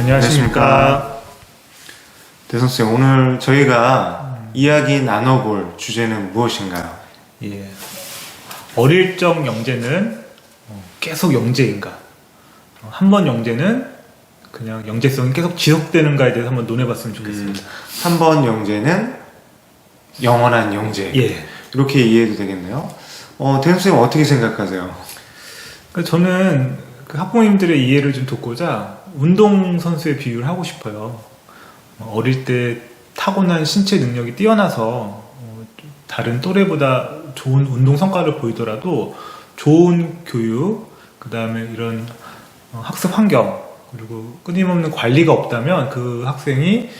안녕하십니까. 대선생, 오늘 저희가 이야기 나눠볼 주제는 무엇인가요? 예. 어릴 적 영재는 계속 영재인가? 한 번 영재는 그냥 영재성이 계속 지속되는가에 대해서 한번 논해봤으면 좋겠습니다. 한 번 영재는 영원한 영재. 예. 이렇게 이해해도 되겠네요. 대선생님 어떻게 생각하세요? 그러니까 저는 그 학부모님들의 이해를 좀 돕고자 운동선수의 비유를 하고 싶어요. 어릴 때 타고난 신체 능력이 뛰어나서 다른 또래보다 좋은 운동 성과를 보이더라도 좋은 교육, 그 다음에 이런 학습 환경, 그리고 끊임없는 관리가 없다면 그 학생이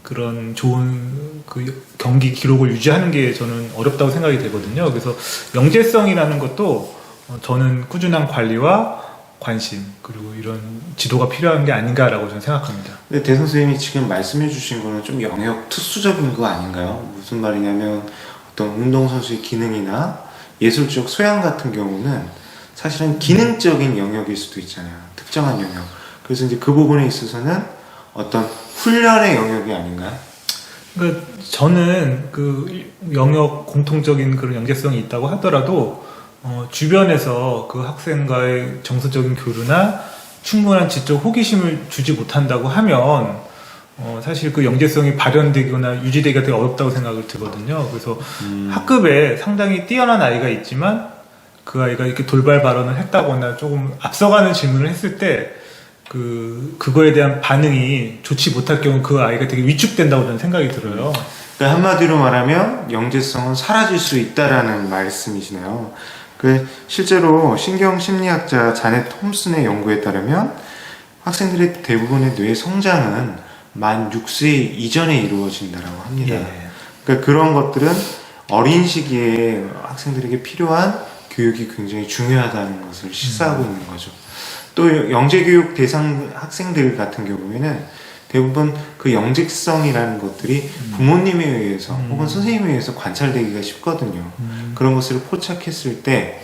그런 좋은 그 경기 기록을 유지하는 게 저는 어렵다고 생각이 되거든요. 그래서 영재성이라는 것도 저는 꾸준한 관리와 관심, 그리고 이런 지도가 필요한 게 아닌가라고 저는 생각합니다. 근데 대선생님이 지금 말씀해 주신 거는 좀 영역 특수적인 거 아닌가요? 무슨 말이냐면 어떤 운동선수의 기능이나 예술적 소양 같은 경우는 사실은 기능적인 영역일 수도 있잖아요. 특정한 영역. 그래서 이제 그 부분에 있어서는 어떤 훈련의 영역이 아닌가요? 그러니까 저는 그 영역 공통적인 그런 영재성이 있다고 하더라도 주변에서 그 학생과의 정서적인 교류나 충분한 지적 호기심을 주지 못한다고 하면 사실 그 영재성이 발현되거나 유지되기가 되게 어렵다고 생각을 들거든요. 그래서 학급에 상당히 뛰어난 아이가 있지만 그 아이가 이렇게 돌발 발언을 했다거나 조금 앞서가는 질문을 했을 때 그거에 대한 반응이 좋지 못할 경우 그 아이가 되게 위축된다고 저는 생각이 들어요. 그러니까 한마디로 말하면 영재성은 사라질 수 있다라는 말씀이시네요. 실제로 신경심리학자 자넷 톰슨의 연구에 따르면 학생들의 대부분의 뇌 성장은 만 6세 이전에 이루어진다고 합니다. 예. 그러니까 그런 것들은 어린 시기에 학생들에게 필요한 교육이 굉장히 중요하다는 것을 시사하고 있는 거죠. 또 영재교육 대상 학생들 같은 경우에는 대부분 그 영재성이라는 것들이 부모님에 의해서 혹은 선생님에 의해서 관찰되기가 쉽거든요. 그런 것을 포착했을 때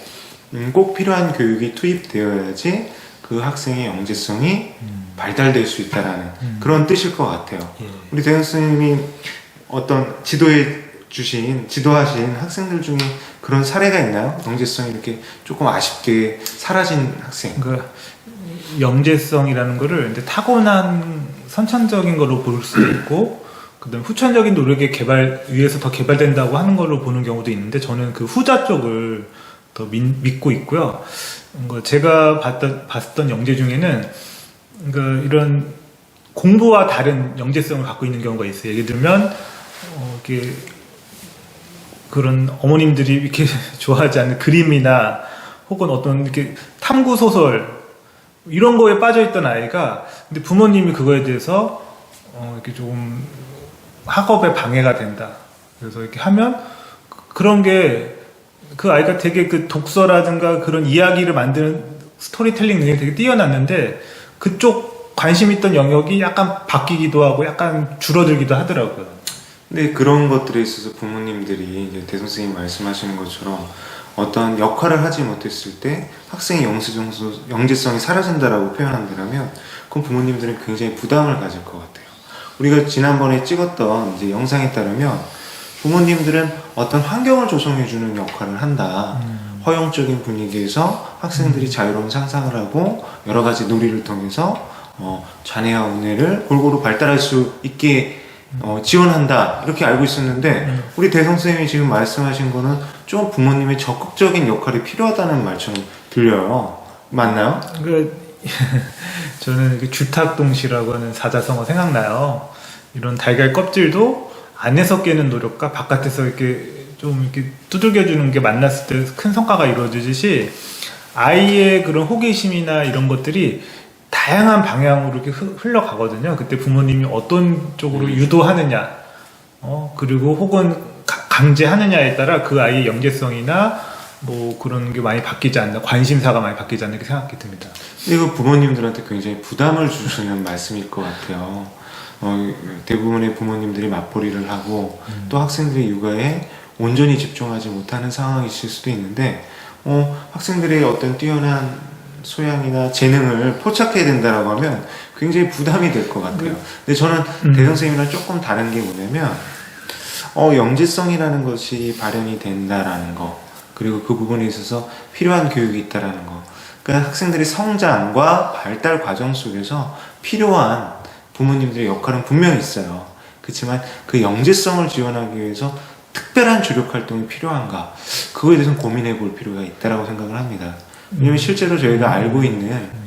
꼭 필요한 교육이 투입되어야지 그 학생의 영재성이 발달될 수 있다라는 그런 뜻일 것 같아요. 예. 우리 대현 선생님이 어떤 지도하신 학생들 중에 그런 사례가 있나요? 영재성이 이렇게 조금 아쉽게 사라진 학생. 그러니까 영재성이라는 거를 이제 타고난 선천적인 걸로 볼 수도 있고, 그다음 후천적인 노력의 위해서 더 개발된다고 하는 걸로 보는 경우도 있는데, 저는 그 후자 쪽을 더 믿고 있고요. 제가 봤던 영재 중에는 그러니까 이런 공부와 다른 영재성을 갖고 있는 경우가 있어요. 예를 들면 이렇게 그런 어머님들이 이렇게 좋아하지 않는 그림이나 혹은 어떤 이렇게 탐구 소설 이런 거에 빠져있던 아이가 근데 부모님이 그거에 대해서 이렇게 조금 학업에 방해가 된다. 그래서 이렇게 하면 그런 게 그 아이가 되게 그 독서라든가 그런 이야기를 만드는 스토리텔링 능력이 되게 뛰어났는데 그쪽 관심 있던 영역이 약간 바뀌기도 하고 약간 줄어들기도 하더라고요. 근데 그런 것들에 있어서 부모님들이 이제 대선생님 말씀하시는 것처럼 어떤 역할을 하지 못했을 때 학생의 영재성이 사라진다라고 표현한다면 그럼 부모님들은 굉장히 부담을 가질 것 같아요. 우리가 지난번에 찍었던 이제 영상에 따르면 부모님들은 어떤 환경을 조성해주는 역할을 한다. 허용적인 분위기에서 학생들이 자유로운 상상을 하고 여러 가지 놀이를 통해서 자녀와 우애를 골고루 발달할 수 있게 지원한다 이렇게 알고 있었는데 우리 대선생님이 지금 말씀하신 거는 좀 부모님의 적극적인 역할이 필요하다는 말처럼 들려요. 맞나요? 저는 주탁동시라고 하는 사자성어 생각나요. 이런 달걀 껍질도 안에서 깨는 노력과 바깥에서 이렇게 좀 이렇게 두들겨주는 게 만났을 때 큰 성과가 이루어지듯이 아이의 그런 호기심이나 이런 것들이 다양한 방향으로 이렇게 흘러가거든요. 그때 부모님이 어떤 쪽으로 유도하느냐, 그리고 혹은 강제하느냐에 따라 그 아이의 영재성이나 뭐 그런 게 많이 바뀌지 않나, 관심사가 많이 바뀌지 않나 이렇게 생각이 듭니다. 이거 부모님들한테 굉장히 부담을 주시는 말씀일 것 같아요. 대부분의 부모님들이 맞벌이를 하고 또 학생들의 육아에 온전히 집중하지 못하는 상황이 있을 수도 있는데 학생들의 어떤 뛰어난 소양이나 재능을 포착해야 된다고 하면 굉장히 부담이 될 것 같아요. 근데 저는 대성 선생님이랑 조금 다른 게 뭐냐면 영재성이라는 것이 발현이 된다라는 거, 그리고 그 부분에 있어서 필요한 교육이 있다라는 거, 그러니까 학생들의 성장과 발달 과정 속에서 필요한 부모님들의 역할은 분명히 있어요. 그렇지만 그 영재성을 지원하기 위해서 특별한 주력 활동이 필요한가, 그거에 대해서 고민해 볼 필요가 있다라고 생각을 합니다. 왜냐면 실제로 저희가 알고 있는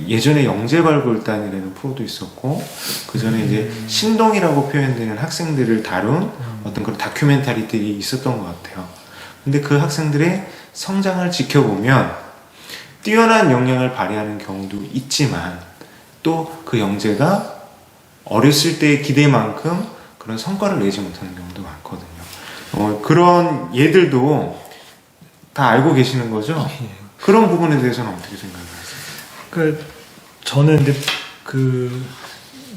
예전에 영재발굴단이라는 프로도 있었고, 그 전에 이제 신동이라고 표현되는 학생들을 다룬 어떤 그런 다큐멘터리들이 있었던 것 같아요. 근데 그 학생들의 성장을 지켜보면 뛰어난 역량을 발휘하는 경우도 있지만, 또 그 영재가 어렸을 때의 기대만큼 그런 성과를 내지 못하는 경우도 많거든요. 그런 예들도 다 알고 계시는 거죠? 그런 부분에 대해서는 어떻게 생각하세요? 저는 이제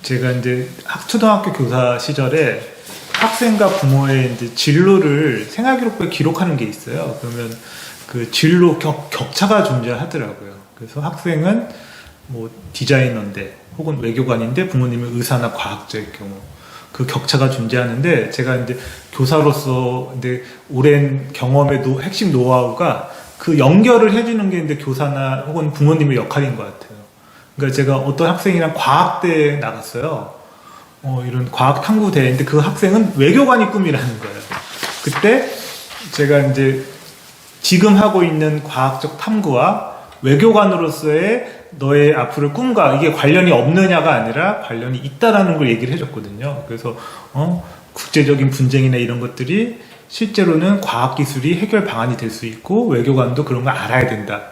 제가 이제 초등학교 교사 시절에 학생과 부모의 이제 진로를 생활기록부에 기록하는 게 있어요. 그러면 그 진로 격차가 존재하더라고요. 그래서 학생은 뭐 디자이너인데 혹은 외교관인데 부모님은 의사나 과학자일 경우 그 격차가 존재하는데, 제가 이제 교사로서 이제 오랜 경험의 핵심 노하우가 그 연결을 해주는 게 이제 교사나 혹은 부모님의 역할인 것 같아요. 그러니까 제가 어떤 학생이랑 과학대에 나갔어요. 이런 과학 탐구 대회인데 그 학생은 외교관이 꿈이라는 거예요. 그때 제가 이제 지금 하고 있는 과학적 탐구와 외교관으로서의 너의 앞으로의 꿈과 이게 관련이 없느냐가 아니라 관련이 있다라는 걸 얘기를 해줬거든요. 그래서 국제적인 분쟁이나 이런 것들이 실제로는 과학기술이 해결 방안이 될 수 있고 외교관도 그런 걸 알아야 된다.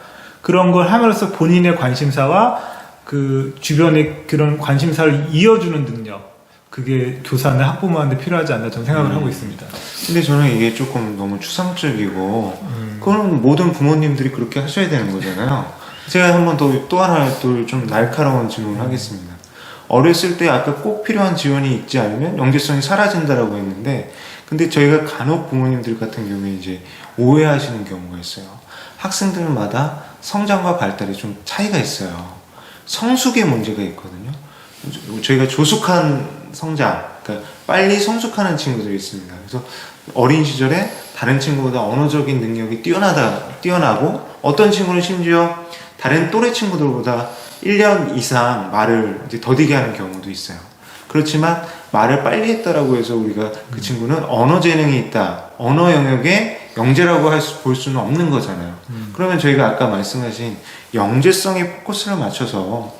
그런 걸 함으로써 본인의 관심사와 그 주변의 그런 관심사를 이어주는 능력, 그게 교사나 학부모한테 필요하지 않나 저는 생각을 하고 있습니다. 근데 저는 이게 조금 너무 추상적이고 그건 모든 부모님들이 그렇게 하셔야 되는 거잖아요. 제가 한번 또 하나 또 좀 날카로운 질문을 하겠습니다. 어렸을 때 아까 꼭 필요한 지원이 있지 않으면 영재성이 사라진다라고 했는데, 근데 저희가 간혹 부모님들 같은 경우에 이제 오해하시는 경우가 있어요. 학생들마다 성장과 발달이 좀 차이가 있어요. 성숙의 문제가 있거든요. 저희가 조숙한 성장, 그러니까 빨리 성숙하는 친구들이 있습니다. 그래서 어린 시절에 다른 친구보다 언어적인 능력이 뛰어나고, 어떤 친구는 심지어 다른 또래 친구들보다 1년 이상 말을 이제 더디게 하는 경우도 있어요. 그렇지만 말을 빨리 했다라고 해서 우리가 그 친구는 언어 재능이 있다, 언어 영역에 영재라고 볼 수는 없는 거잖아요. 그러면 저희가 아까 말씀하신 영재성에 포커스를 맞춰서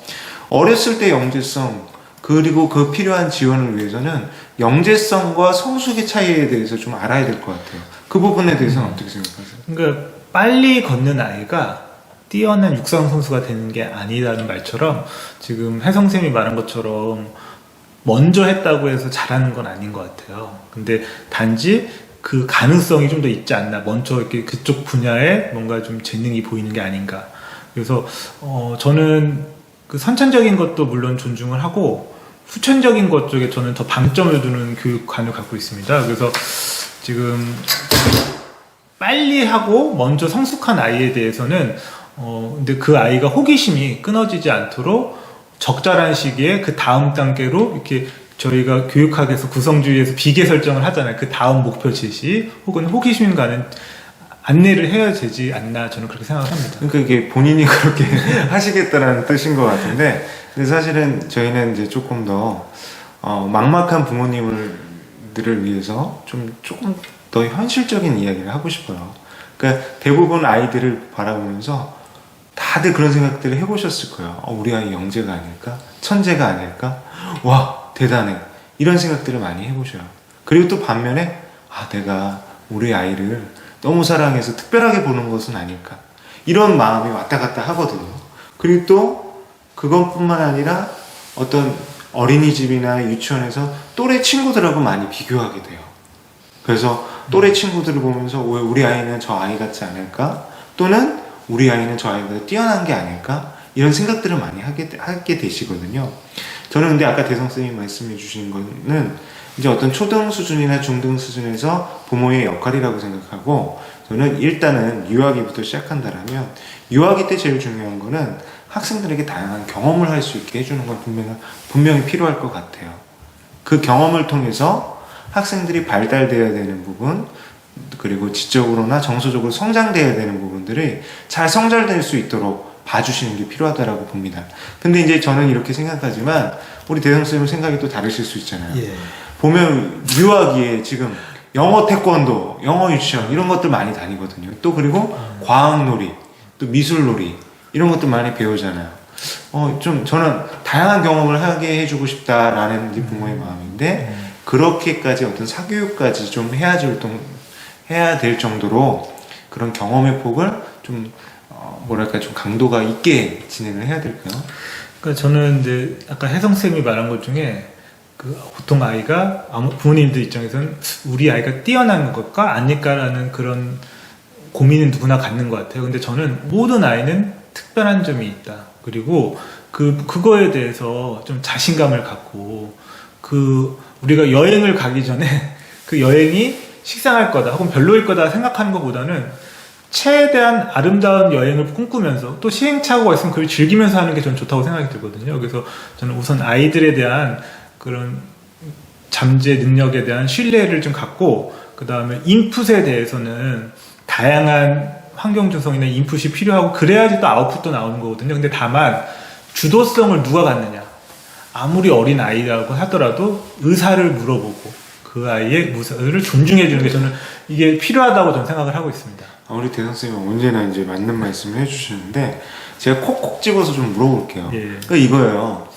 어렸을 때 영재성, 그리고 그 필요한 지원을 위해서는 영재성과 성숙의 차이에 대해서 좀 알아야 될 것 같아요. 그 부분에 대해서는 어떻게 생각하세요? 그러니까 빨리 걷는 아이가 뛰어난 육상 선수가 되는 게 아니라는 말처럼, 지금 혜성 쌤이 말한 것처럼 먼저 했다고 해서 잘하는 건 아닌 것 같아요. 근데 단지 그 가능성이 좀 더 있지 않나, 먼저 이렇게 그쪽 분야에 뭔가 좀 재능이 보이는 게 아닌가. 그래서 저는 그 선천적인 것도 물론 존중을 하고 후천적인 것 쪽에 저는 더 방점을 두는 교육관을 갖고 있습니다. 그래서 지금 빨리 하고 먼저 성숙한 아이에 대해서는 근데 그 아이가 호기심이 끊어지지 않도록 적절한 시기에 그 다음 단계로 이렇게 저희가 교육학에서 구성주의에서 비계 설정을 하잖아요. 그 다음 목표 제시 혹은 호기심 가는 안내를 해야 되지 않나, 저는 그렇게 생각을 합니다. 그러니까 이게 본인이 그렇게 하시겠다라는 뜻인 것 같은데, 근데 사실은 저희는 이제 조금 더 막막한 부모님들을 위해서 조금 더 현실적인 이야기를 하고 싶어요. 그러니까 대부분 아이들을 바라보면서 다들 그런 생각들을 해보셨을 거예요. 우리 아이 영재가 아닐까? 천재가 아닐까? 와, 대단해. 이런 생각들을 많이 해보셔요. 그리고 또 반면에 내가 우리 아이를 너무 사랑해서 특별하게 보는 것은 아닐까? 이런 마음이 왔다 갔다 하거든요. 그리고 또 그것뿐만 아니라 어떤 어린이집이나 유치원에서 또래 친구들하고 많이 비교하게 돼요. 그래서 또래 친구들을 보면서 왜 우리 아이는 저 아이 같지 않을까? 또는 우리 아이는 저 아이보다 뛰어난 게 아닐까? 이런 생각들을 많이 하게 되시거든요. 저는 근데 아까 대성 쌤이 말씀해 주신 거는 이제 어떤 초등 수준이나 중등 수준에서 부모의 역할이라고 생각하고, 저는 일단은 유아기부터 시작한다라면 유아기 때 제일 중요한 거는 학생들에게 다양한 경험을 할 수 있게 해주는 건 분명히 필요할 것 같아요. 그 경험을 통해서 학생들이 발달되어야 되는 부분, 그리고 지적으로나 정서적으로 성장되어야 되는 부분들이 잘 성장될 수 있도록 봐주시는 게 필요하다고 봅니다. 근데 이제 저는 이렇게 생각하지만 우리 대성쌤은 생각이 또 다르실 수 있잖아요. 예. 보면 유아기에 지금 영어 태권도, 영어 유치원 이런 것들 많이 다니거든요. 또 그리고 과학놀이, 또 미술놀이 이런 것들 많이 배우잖아요. 좀 저는 다양한 경험을 하게 해주고 싶다라는 이제 부모의 마음인데 그렇게까지 어떤 사교육까지 좀 해야 될 정도로 그런 경험의 폭을 좀 뭐랄까 좀 강도가 있게 진행을 해야 될까요? 그러니까 저는 이제 아까 혜성 쌤이 말한 것 중에 그 보통 아이가 부모님들 입장에서는 우리 아이가 뛰어난 것과 아닐까라는 그런 고민은 누구나 갖는 것 같아요. 근데 저는 모든 아이는 특별한 점이 있다. 그리고 그거에 대해서 좀 자신감을 갖고 우리가 여행을 가기 전에 그 여행이 식상할 거다 혹은 별로일 거다 생각하는 것보다는 최대한 아름다운 여행을 꿈꾸면서 또 시행착오가 있으면 그걸 즐기면서 하는 게 저는 좋다고 생각이 들거든요. 그래서 저는 우선 아이들에 대한 그런 잠재 능력에 대한 신뢰를 좀 갖고 그 다음에 인풋에 대해서는 다양한 환경 조성이나 인풋이 필요하고 그래야지 또 아웃풋도 나오는 거거든요. 근데 다만 주도성을 누가 갖느냐, 아무리 어린 아이라고 하더라도 의사를 물어보고 그 아이의 의사를 존중해 주는 게 저는 이게 필요하다고 저는 생각을 하고 있습니다. 우리 대선생님은 언제나 이제 맞는 말씀을 해주시는데 제가 콕콕 집어서 좀 물어볼게요. 예. 그러니까 이거예요.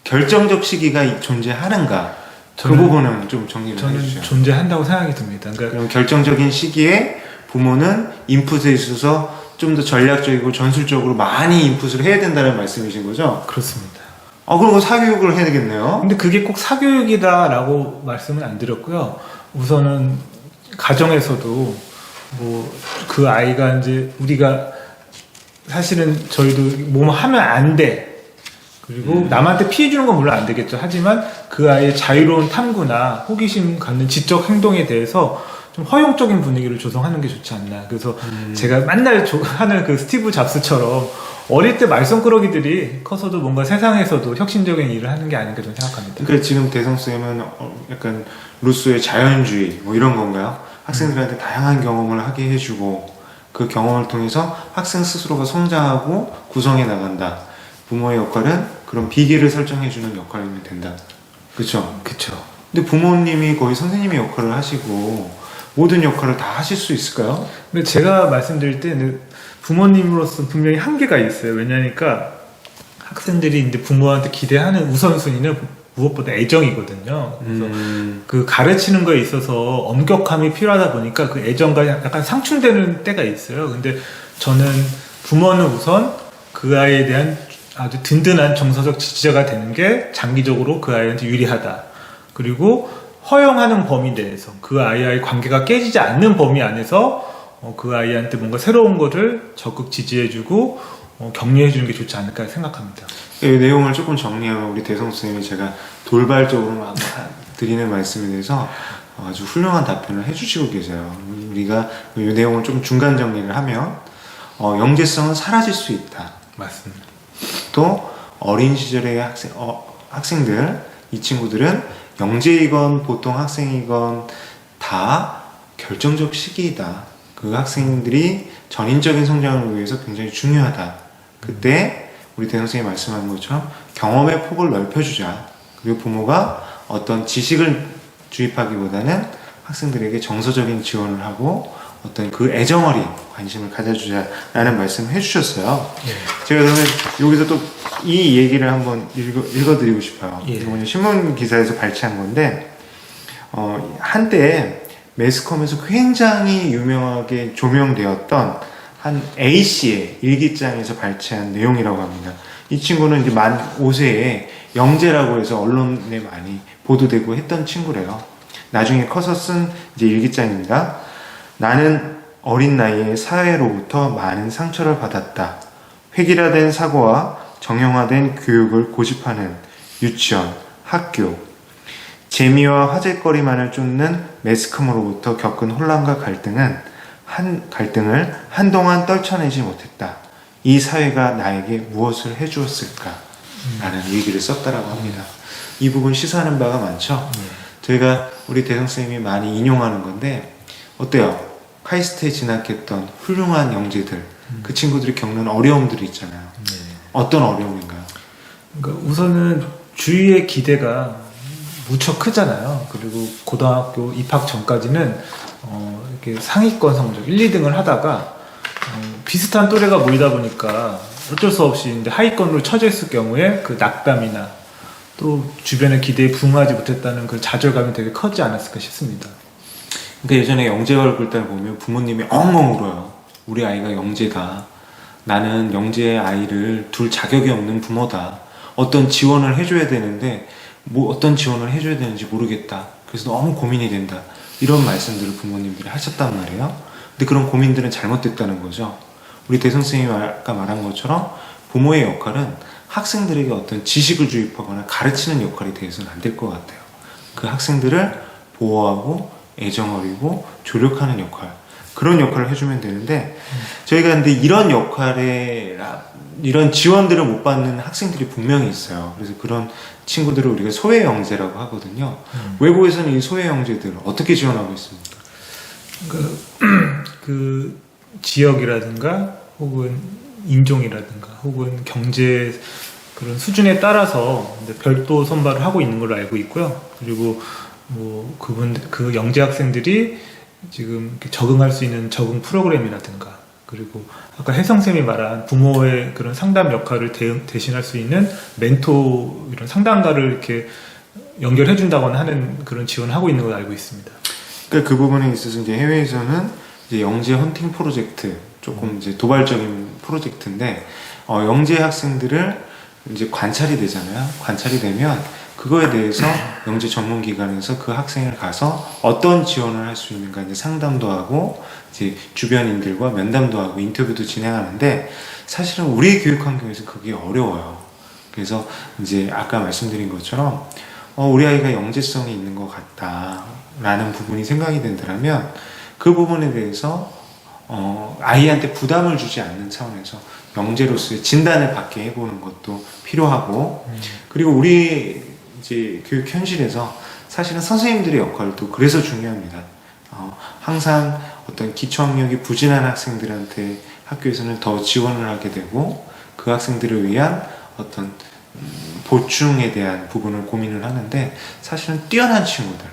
결정적 시기가 존재하는가? 그 부분은 좀 정리를 해주시죠. 저는 존재한다고 생각이 듭니다. 그러니까 그럼 결정적인 시기에 부모는 인풋에 있어서 좀 더 전략적이고 전술적으로 많이 인풋을 해야 된다는 말씀이신 거죠? 그렇습니다. 그럼 그 사교육을 해야 되겠네요. 근데 그게 꼭 사교육이다라고 말씀은 안 드렸고요. 우선은 가정에서도 뭐 그 아이가 이제 우리가 사실은 저희도 뭐 하면 안 돼. 그리고 남한테 피해 주는 건 물론 안 되겠죠. 하지만 그 아이의 자유로운 탐구나 호기심 갖는 지적 행동에 대해서 좀 허용적인 분위기를 조성하는 게 좋지 않나. 그래서 제가 맨날 하는 그 스티브 잡스처럼 어릴 때 말썽꾸러기들이 커서도 뭔가 세상에서도 혁신적인 일을 하는 게 아닌가 저는 생각합니다. 그러니까 지금 대성쌤은 약간 루소의 자연주의 뭐 이런 건가요? 학생들한테 다양한 경험을 하게 해주고 그 경험을 통해서 학생 스스로가 성장하고 구성해 나간다. 부모의 역할은 그런 비계를 설정해주는 역할이면 된다. 그렇죠? 그렇죠. 근데 부모님이 거의 선생님의 역할을 하시고 모든 역할을 다 하실 수 있을까요? 근데 제가 말씀드릴 때는 부모님으로서 분명히 한계가 있어요. 왜냐니까 학생들이 이제 부모한테 기대하는 우선순위는 무엇보다 애정이거든요. 그래서 그 가르치는 거에 있어서 엄격함이 필요하다 보니까 그 애정과 약간 상충되는 때가 있어요. 근데 저는 부모는 우선 그 아이에 대한 아주 든든한 정서적 지지자가 되는 게 장기적으로 그 아이한테 유리하다. 그리고 허용하는 범위 내에서 그 아이와의 관계가 깨지지 않는 범위 안에서 그 아이한테 뭔가 새로운 거를 적극 지지해주고 격려해주는 게 좋지 않을까 생각합니다. 이 내용을 조금 정리하면 우리 대성쌤이 제가 돌발적으로 드리는 말씀에 대해서 아주 훌륭한 답변을 해주시고 계세요. 우리가 이 내용을 좀 중간 정리를 하면 영재성은 사라질 수 있다. 맞습니다. 또 어린 시절의 학생들, 이 친구들은 영재이건 보통 학생이건 다 결정적 시기이다. 그 학생들이 전인적인 성장을 위해서 굉장히 중요하다. 그때 우리 대선생님이 말씀하는 것처럼 경험의 폭을 넓혀주자. 그리고 부모가 어떤 지식을 주입하기보다는 학생들에게 정서적인 지원을 하고 어떤 그 애정어린 관심을 가져주자라는 말씀을 해주셨어요. 예. 제가 그러면 여기서 또 이 얘기를 한번 읽어드리고 싶어요. 예. 이건 신문 기사에서 발췌한 건데 한때 매스컴에서 굉장히 유명하게 조명되었던 한 A씨의 일기장에서 발췌한 내용이라고 합니다. 이 친구는 이제 만 5세에 영재라고 해서 언론에 많이 보도되고 했던 친구래요. 나중에 커서 쓴 이제 일기장입니다. 나는 어린 나이에 사회로부터 많은 상처를 받았다. 획일화된 사고와 정형화된 교육을 고집하는 유치원, 학교, 재미와 화제거리만을 쫓는 매스컴으로부터 겪은 혼란과 갈등은 갈등을 한동안 떨쳐내지 못했다. 이 사회가 나에게 무엇을 해주었을까? 라는 얘기를 썼다라고 합니다. 이 부분 시사하는 바가 많죠. 저희가 우리 대성쌤이 많이 인용하는 건데 어때요? 카이스트에 진학했던 훌륭한 영재들, 그 친구들이 겪는 어려움들이 있잖아요. 어떤 어려움인가요? 그러니까 우선은 주위의 기대가 무척 크잖아요. 그리고 고등학교 입학 전까지는 이렇게 상위권 성적 1, 2등을 하다가 비슷한 또래가 모이다 보니까 어쩔 수 없이 이제 하위권으로 처져 있을 경우에 그 낙담이나 또 주변의 기대에 부응하지 못했다는 그 좌절감이 되게 컸지 않았을까 싶습니다. 그러니까 예전에 영재 얼굴달 보면 부모님이 엉엉 울어요. 우리 아이가 영재다. 나는 영재의 아이를 둘 자격이 없는 부모다. 어떤 지원을 해줘야 되는데 어떤 지원을 해줘야 되는지 모르겠다. 그래서 너무 고민이 된다. 이런 말씀들을 부모님들이 하셨단 말이에요. 근데 그런 고민들은 잘못됐다는 거죠. 우리 대성쌤이 아까 말한 것처럼 부모의 역할은 학생들에게 어떤 지식을 주입하거나 가르치는 역할이 되어서는 안 될 것 같아요. 그 학생들을 보호하고 애정어리고 조력하는 역할, 그런 역할을 해주면 되는데 저희가 근데 이런 역할에 이런 지원들을 못 받는 학생들이 분명히 있어요. 그래서 그런 친구들을 우리가 소외 영재라고 하거든요. 외부에서는 이 소외 영재들을 어떻게 지원하고 있습니까? 그 지역이라든가 혹은 인종이라든가 혹은 경제 그런 수준에 따라서 이제 별도 선발을 하고 있는 걸로 알고 있고요. 그리고 뭐 그 영재 학생들이 지금 이렇게 적응할 수 있는 적응 프로그램이라든가 그리고 아까 혜성쌤이 말한 부모의 그런 상담 역할을 대신할 수 있는 멘토 이런 상담가를 이렇게 연결해 준다거나 하는 그런 지원을 하고 있는 걸로 알고 있습니다. 그러니까 그 부분에 있어서 이제 해외에서는 이제 영재 헌팅 프로젝트, 조금 이제 도발적인 프로젝트인데 영재 학생들을 이제 관찰이 되잖아요. 관찰이 되면 그거에 대해서 영재 전문기관에서 그 학생을 가서 어떤 지원을 할 수 있는가 이제 상담도 하고 이제 주변인들과 면담도 하고 인터뷰도 진행하는데 사실은 우리 교육 환경에서 그게 어려워요. 그래서 이제 아까 말씀드린 것처럼 우리 아이가 영재성이 있는 것 같다라는 부분이 생각이 된다면 그 부분에 대해서 아이한테 부담을 주지 않는 차원에서 영재로서의 진단을 받게 해보는 것도 필요하고 그리고 우리 이제 교육 현실에서 사실은 선생님들의 역할도 그래서 중요합니다. 항상 어떤 기초학력이 부진한 학생들한테 학교에서는 더 지원을 하게 되고 그 학생들을 위한 어떤 보충에 대한 부분을 고민을 하는데 사실은 뛰어난 친구들,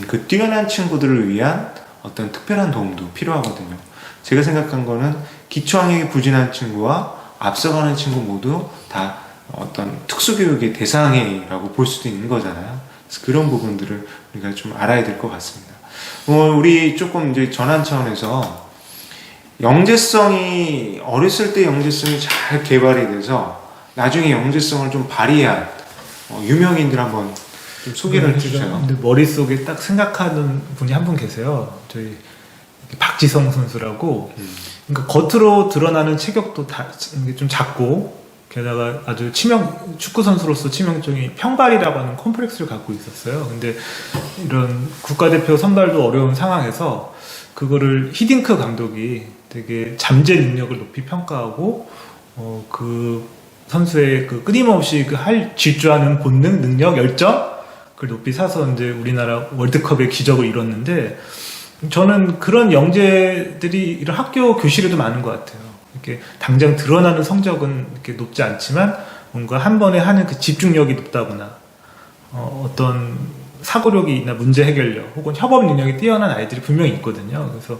그 뛰어난 친구들을 위한 어떤 특별한 도움도 필요하거든요. 제가 생각한 거는 기초학력이 부진한 친구와 앞서가는 친구 모두 다 어떤 특수교육의 대상이라고 볼 수도 있는 거잖아요. 그래서 그런 부분들을 우리가 좀 알아야 될 것 같습니다. 우리 조금 이제 전환 차원에서 영재성이 어렸을 때 영재성이 잘 개발이 돼서 나중에 영재성을 좀 발휘한 유명인들 한번 좀 소개를 해주세요. 근데 머릿속에 딱 생각하는 분이 한 분 계세요. 저희 박지성 선수라고. 그러니까 겉으로 드러나는 체격도 좀 작고 게다가 아주 축구 선수로서 치명적인 평발이라고 하는 콤플렉스를 갖고 있었어요. 근데 이런 국가대표 선발도 어려운 상황에서 그거를 히딩크 감독이 되게 잠재 능력을 높이 평가하고 그 선수의 그 끊임없이 질주하는 본능, 능력, 열정 그걸 높이 사서 이제 우리나라 월드컵의 기적을 이뤘는데 저는 그런 영재들이 이런 학교 교실에도 많은 것 같아요. 이렇게 당장 드러나는 성적은 이렇게 높지 않지만 뭔가 한 번에 하는 그 집중력이 높다거나 어떤 사고력이나 문제 해결력 혹은 협업 능력이 뛰어난 아이들이 분명히 있거든요. 그래서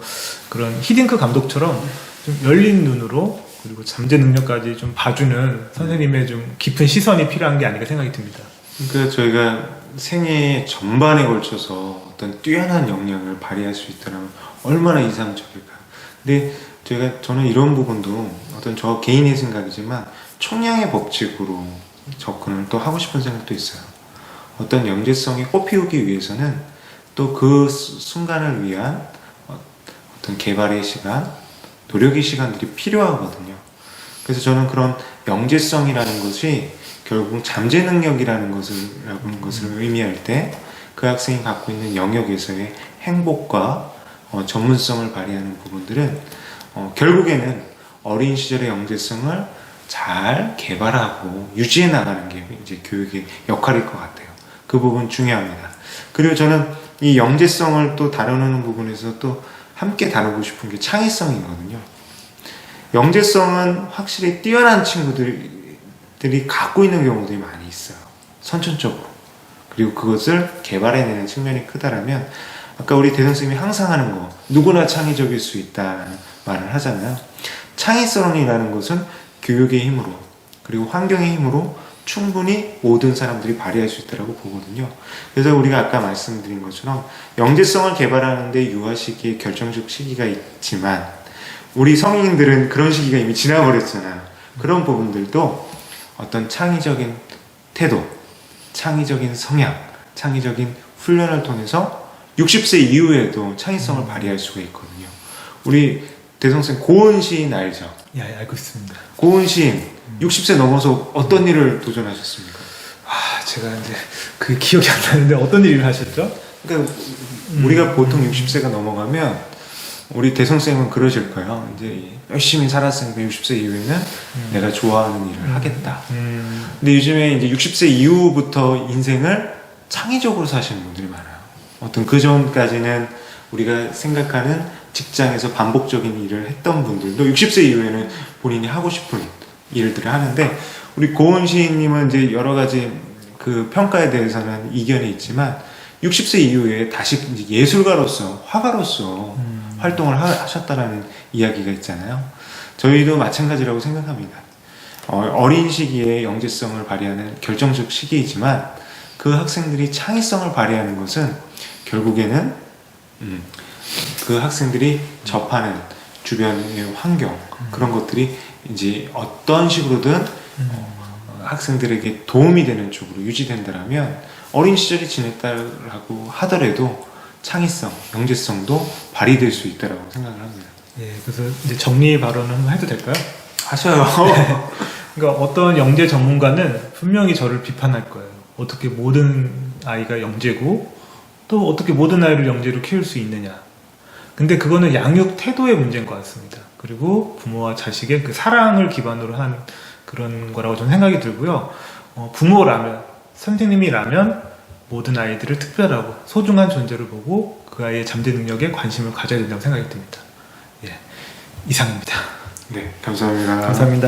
그런 히딩크 감독처럼 좀 열린 눈으로 그리고 잠재 능력까지 좀 봐주는 선생님의 좀 깊은 시선이 필요한 게 아닌가 생각이 듭니다. 그러니까 저희가 생애 전반에 걸쳐서 어떤 뛰어난 역량을 발휘할 수 있다면 얼마나 이상적일까. 근데 저는 이런 부분도 어떤 저 개인의 생각이지만 총량의 법칙으로 접근을 또 하고 싶은 생각도 있어요. 어떤 영재성이 꽃피우기 위해서는 또 그 순간을 위한 어떤 개발의 시간, 노력의 시간들이 필요하거든요. 그래서 저는 그런 영재성이라는 것이 결국 잠재 능력이라는 것을 의미할 때 그 학생이 갖고 있는 영역에서의 행복과 전문성을 발휘하는 부분들은 결국에는 어린 시절의 영재성을 잘 개발하고 유지해 나가는 게 이제 교육의 역할일 것 같아요. 그 부분 중요합니다. 그리고 저는 이 영재성을 또 다루는 부분에서 또 함께 다루고 싶은 게 창의성이거든요. 영재성은 확실히 뛰어난 친구들이 갖고 있는 경우들이 많이 있어요. 선천적으로. 그리고 그것을 개발해내는 측면이 크다라면 아까 우리 대선생님이 항상 하는 거 누구나 창의적일 수 있다는 말을 하잖아요. 창의성이라는 것은 교육의 힘으로 그리고 환경의 힘으로 충분히 모든 사람들이 발휘할 수 있다고 보거든요. 그래서 우리가 아까 말씀드린 것처럼 영재성을 개발하는데 유아 시기에 결정적 시기가 있지만 우리 성인들은 그런 시기가 이미 지나버렸잖아요. 그런 부분들도 어떤 창의적인 태도, 창의적인 성향, 창의적인 훈련을 통해서 60세 이후에도 창의성을 발휘할 수가 있거든요. 우리 대성생 고은 시인 알죠? 예, 알고 있습니다. 고은 시인 60세 넘어서 어떤 일을 도전하셨습니까? 제가 이제 그 기억이 안 나는데 어떤 일을 하셨죠? 그러니까 우리가 보통 60세가 넘어가면 우리 대성생은 그러실 거예요. 이제 열심히 살았으니까 60세 이후에는 내가 좋아하는 일을 하겠다. 근데 요즘에 이제 60세 이후부터 인생을 창의적으로 사시는 분들이 많아요. 어떤 그 전까지는 우리가 생각하는 직장에서 반복적인 일을 했던 분들도 60세 이후에는 본인이 하고 싶은 일들을 하는데 우리 고은 시인님은 이제 여러 가지 그 평가에 대해서는 이견이 있지만 60세 이후에 다시 이제 예술가로서 화가로서 활동을 하셨다라는 이야기가 있잖아요. 저희도 마찬가지라고 생각합니다. 어린 시기에 영재성을 발휘하는 결정적 시기이지만 그 학생들이 창의성을 발휘하는 것은 결국에는 그 학생들이 접하는 주변의 환경 그런 것들이 이제 어떤 식으로든 학생들에게 도움이 되는 쪽으로 유지된다면 어린 시절이 지냈다라고 하더라도 창의성, 영재성도 발휘될 수 있다라고 생각을 합니다. 예, 그래서 이제 정리 발언을 한번 해도 될까요? 하셔요. 그러니까 어떤 영재 전문가는 분명히 저를 비판할 거예요. 어떻게 모든 아이가 영재고 또 어떻게 모든 아이를 영재로 키울 수 있느냐. 근데 그거는 양육 태도의 문제인 것 같습니다. 그리고 부모와 자식의 그 사랑을 기반으로 한 그런 거라고 저는 생각이 들고요. 부모라면, 선생님이라면 모든 아이들을 특별하고 소중한 존재로 보고 그 아이의 잠재 능력에 관심을 가져야 된다고 생각이 듭니다. 예, 이상입니다. 네, 감사합니다. 감사합니다.